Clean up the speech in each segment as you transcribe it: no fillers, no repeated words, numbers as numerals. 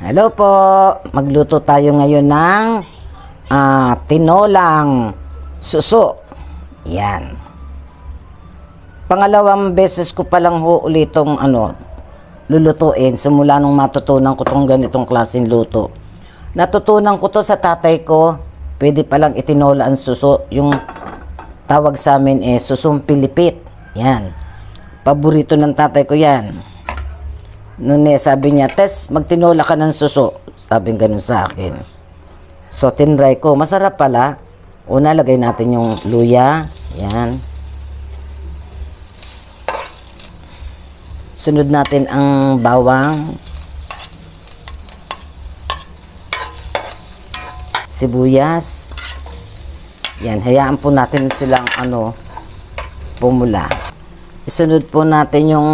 Hello po, magluto tayo ngayon ng tinolang suso. Yan. Pangalawang beses ko palang ulitong lulutuin simula nung matutunan ko tong ganitong klaseng luto. Natutunan ko to sa tatay ko. Pwede palang itinola ang suso. Yung tawag sa amin susong pilipit. Yan. Paborito ng tatay ko yan. Noon sabi niya, Tess, magtinola ka ng suso. Sabi ganun sa akin. So, tinry ko. Masarap pala. Una, lagay natin yung luya. Yan. Sunod natin ang bawang. Sibuyas. Yan. Hayaan po natin silang pumula. Isunod po natin yung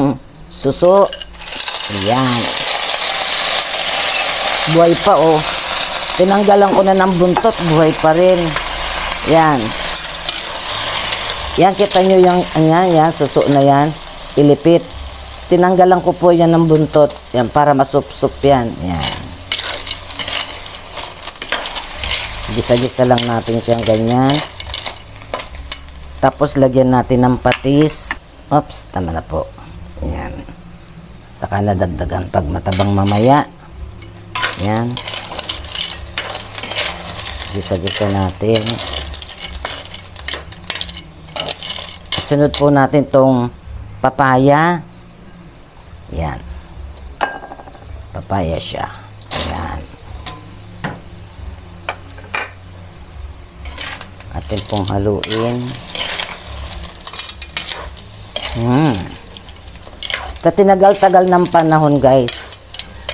suso. Ayan. Buhay pa Tinanggalan ko na ng buntot, buhay pa rin. Yan. Yan, kita nyo yung, yan, suso na yan. Ilipit. Tinanggalan ko po yan ng buntot. Yan, para masup-sup yan. Yan. Gisa-gisa lang natin siyang ganyan. Tapos, lagyan natin ng patis. Oops, tama na po. Yan. Saka nadagdagan pag matabang mamaya. Yan. Gisa-gisa natin. Sunod po natin tong papaya. Yan. Papaya siya. Yan. Atin pong haluin. Sa tinagal-tagal ng panahon, guys,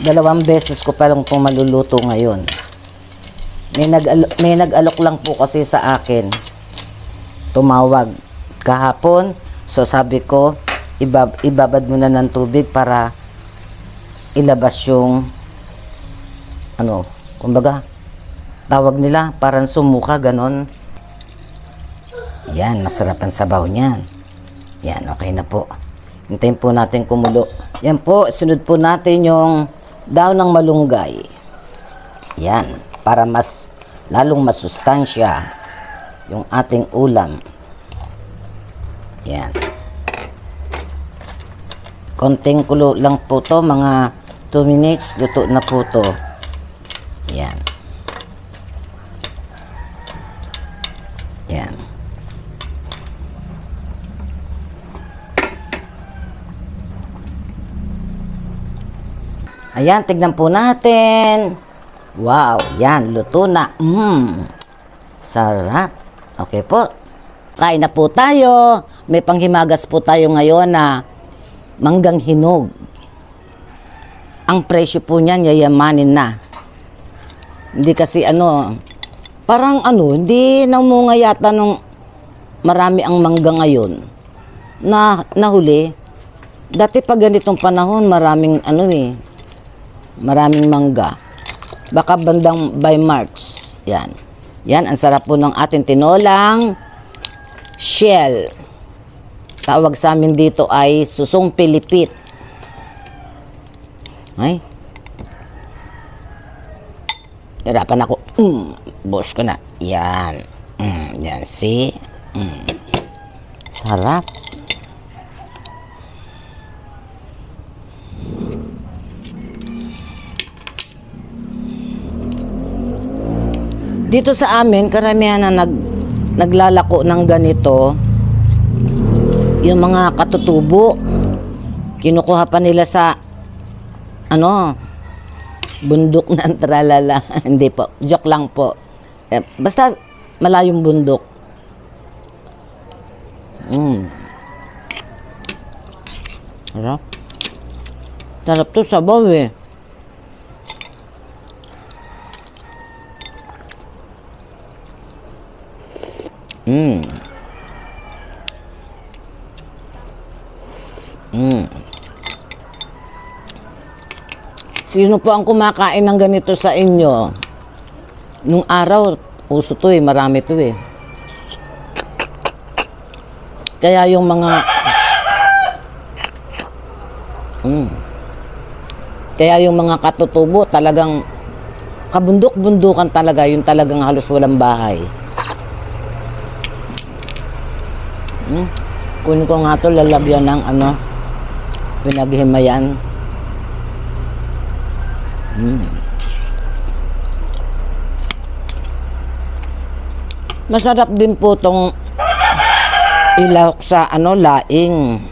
2 beses ko palang po maluluto ngayon. May nag-alok lang po kasi sa akin. Tumawag kahapon. So sabi ko, ibabad muna ng tubig para ilabas yung kumbaga, tawag nila, parang sumuka, ganon. Yan, masarap ang sabaw niyan. Yan, okay na po. Hintayin po natin kumulo. Yan po, sunod po natin yung daon ng malunggay. Yan, para lalong masustansya yung ating ulam. Yan. Konting kulo lang po to, mga 2 minutes, luto na po to. Yan. Yan. Ayan, tignan po natin. Wow, yan, luto na. Sarap. Okay po. Kain na po tayo. May panghimagas po tayo ngayon na manggang hinog. Ang presyo po niyan, yayamanin na. Hindi kasi parang hindi namunga yata nung marami ang mangga ngayon na nahuli. Dati pag ganitong panahon, maraming maraming mangga. Baka bandang by March. Yan. Yan, ang sarap po ng ating tinolang shell. Tawag sa amin dito ay susong pilipit. Ay. Hirapan ako. Boss ko na. Yan. Yan, see? Sarap. Dito sa amin, karamihan na naglalako ng ganito, yung mga katutubo, kinukuha pa nila sa, bundok ng tralala. Hindi po, joke lang po. Basta malayong bundok. Sarap. Sarap to, sabaw Sino po ang kumakain ng ganito sa inyo? Nung araw, uso to marami to Kaya yung mga Kaya yung mga katutubo talagang kabundok-bundukan talaga, yung talagang halos walang bahay. Kunin ko nga to, lalagyan ng ano, pinaghimayan. Masarap din po tong ilahok sa ano, laing.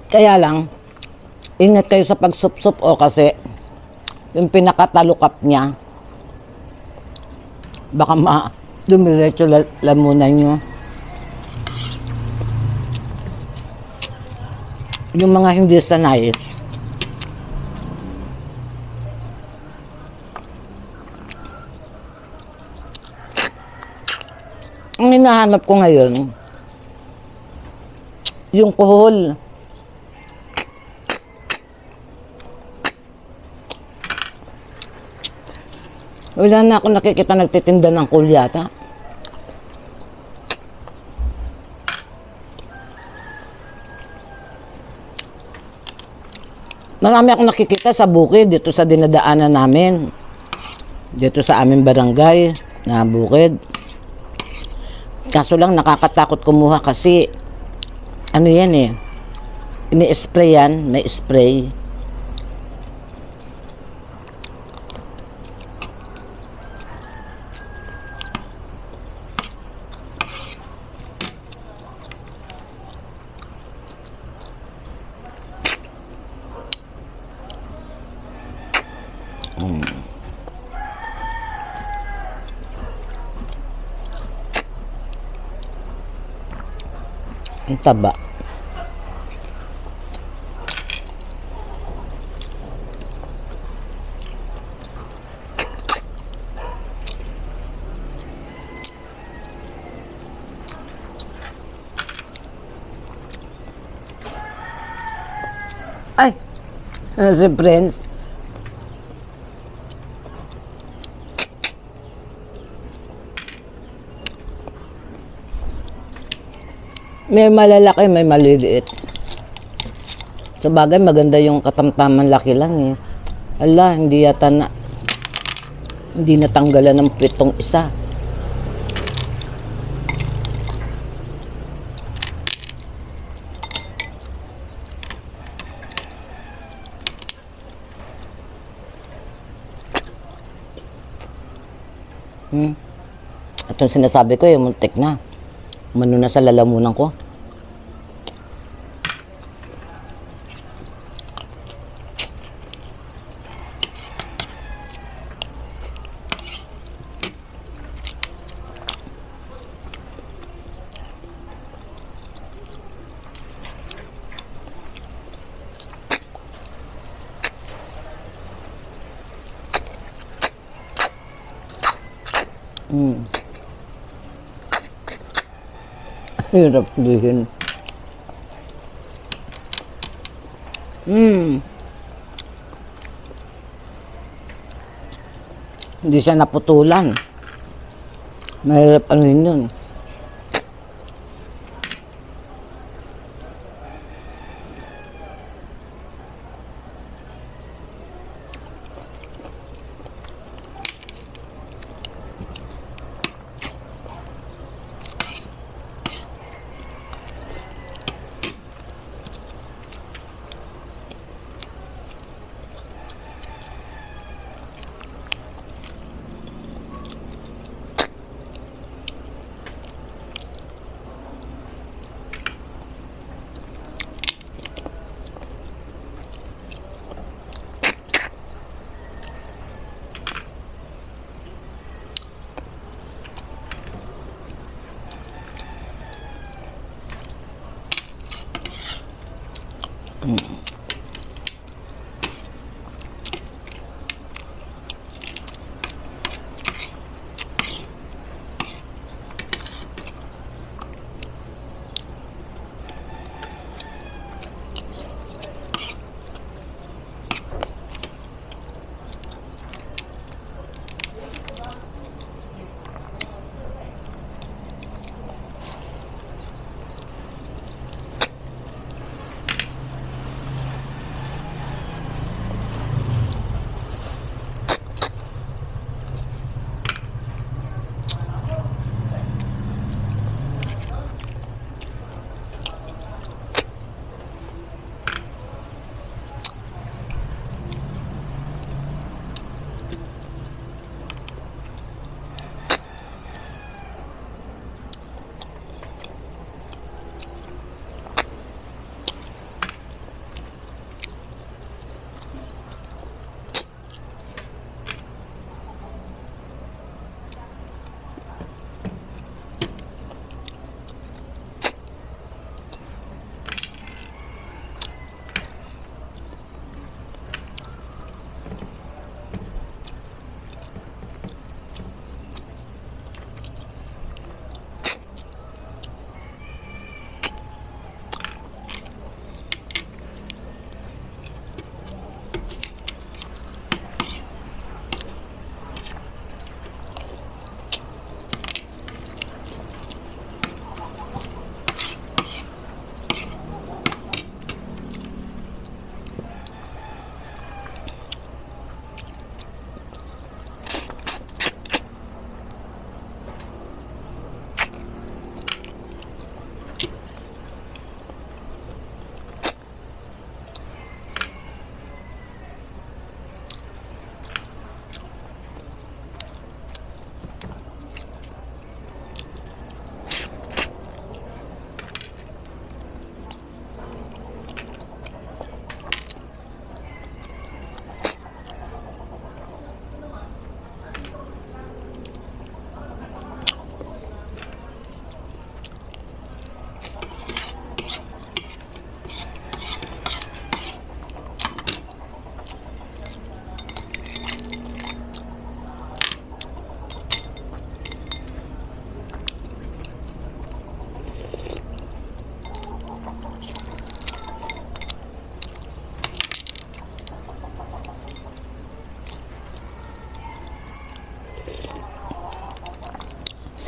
Kaya lang, ingat kayo sa pagsup-sup o kasi yung pinakatalukap niya, baka dumiretso lamunan nyo. Yung mga hindi sanay, ang hinahanap ko ngayon, yung kuhol. Wala na ako nakikita nagtitinda ng kulyata. Marami akong nakikita sa bukid, dito sa dinadaanan namin. Dito sa aming barangay na bukid. Kaso lang nakakatakot kumuha kasi, ano yan eh, ini-spray yan, may spray. Ang taba. Ay! Si Prince. May malalaki, may maliliit. Sa bagay, maganda yung katamtaman laki lang eh. Ala, hindi yata hindi natanggalan ng pitong isa. At yung sinasabi ko, yung muntik na. Umano na sa lalamunan ko. Hirap dihin. Hindi siya naputulan. Mahirap ano yun.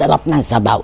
Sarap ng sabaw.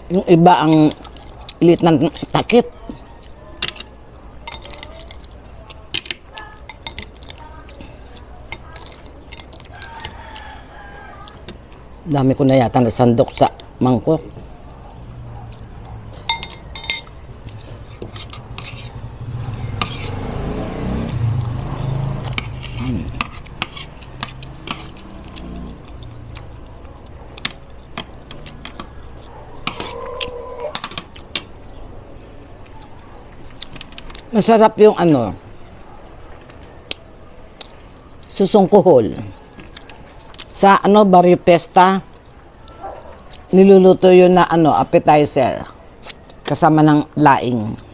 Yung iba ang lit ng takip. Dami ko na yata nasandok sa mangkok. Masarap yung ano, susungkuhol. Sa ano, Barrio Pesta, niluluto yun na ano, appetizer. Kasama ng laing.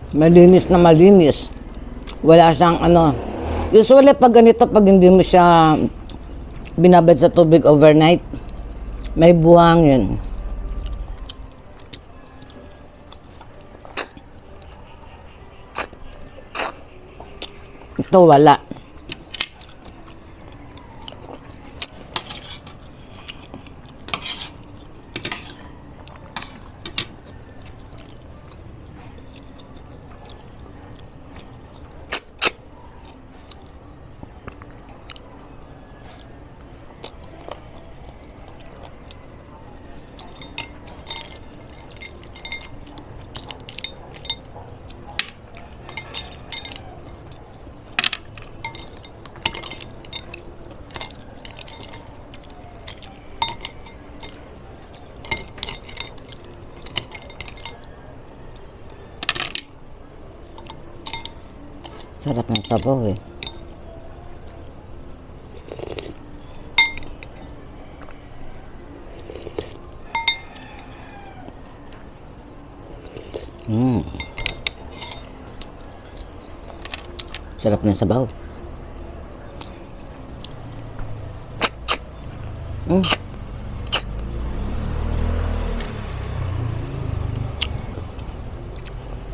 Malinis na malinis. Wala siyang ano. Usually pag ganito, pag hindi mo siya binabad sa tubig overnight, may buhangin. Ito wala. Sarap ng sabaw eh. Sarap ng sabaw.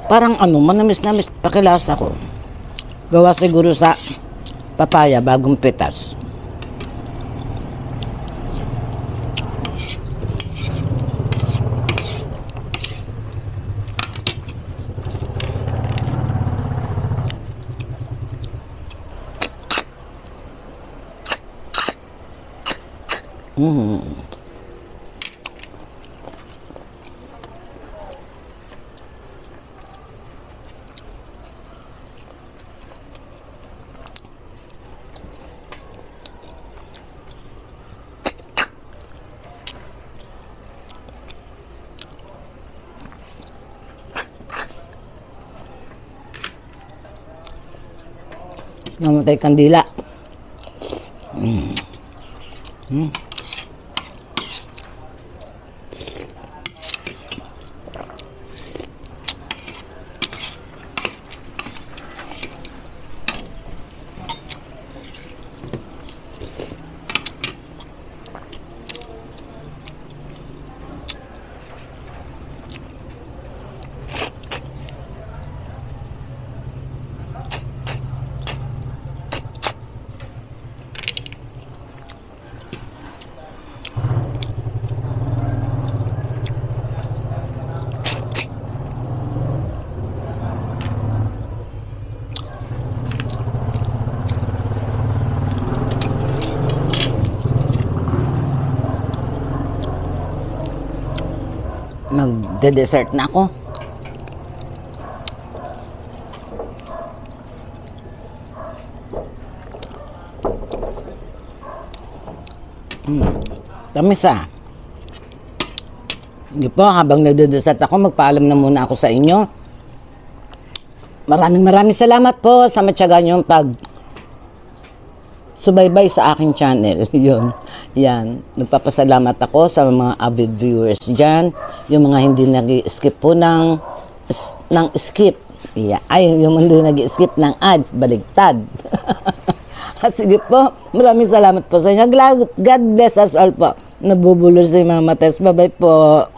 Parang ano, manamis-namis pakilasa ko. Gawa siguro sa papaya, bagong pitas. Namatay kandila. Magde-dessert na ako. Tamis ah. Hindi po, habang nagde-dessert ako, magpaalam na muna ako sa inyo. Maraming salamat po sa matyaga niyong subaybay sa aking channel. Yun. Yan. Nagpapasalamat ako sa mga avid viewers dyan. Yung mga hindi nag-skip po ng skip. Yeah. Ay, yung hindi nag-skip ng ads. Baligtad. Sige po. Maraming salamat po sa inyo. God bless us all po. Nabubulo si Mama Tess. Bye-bye po.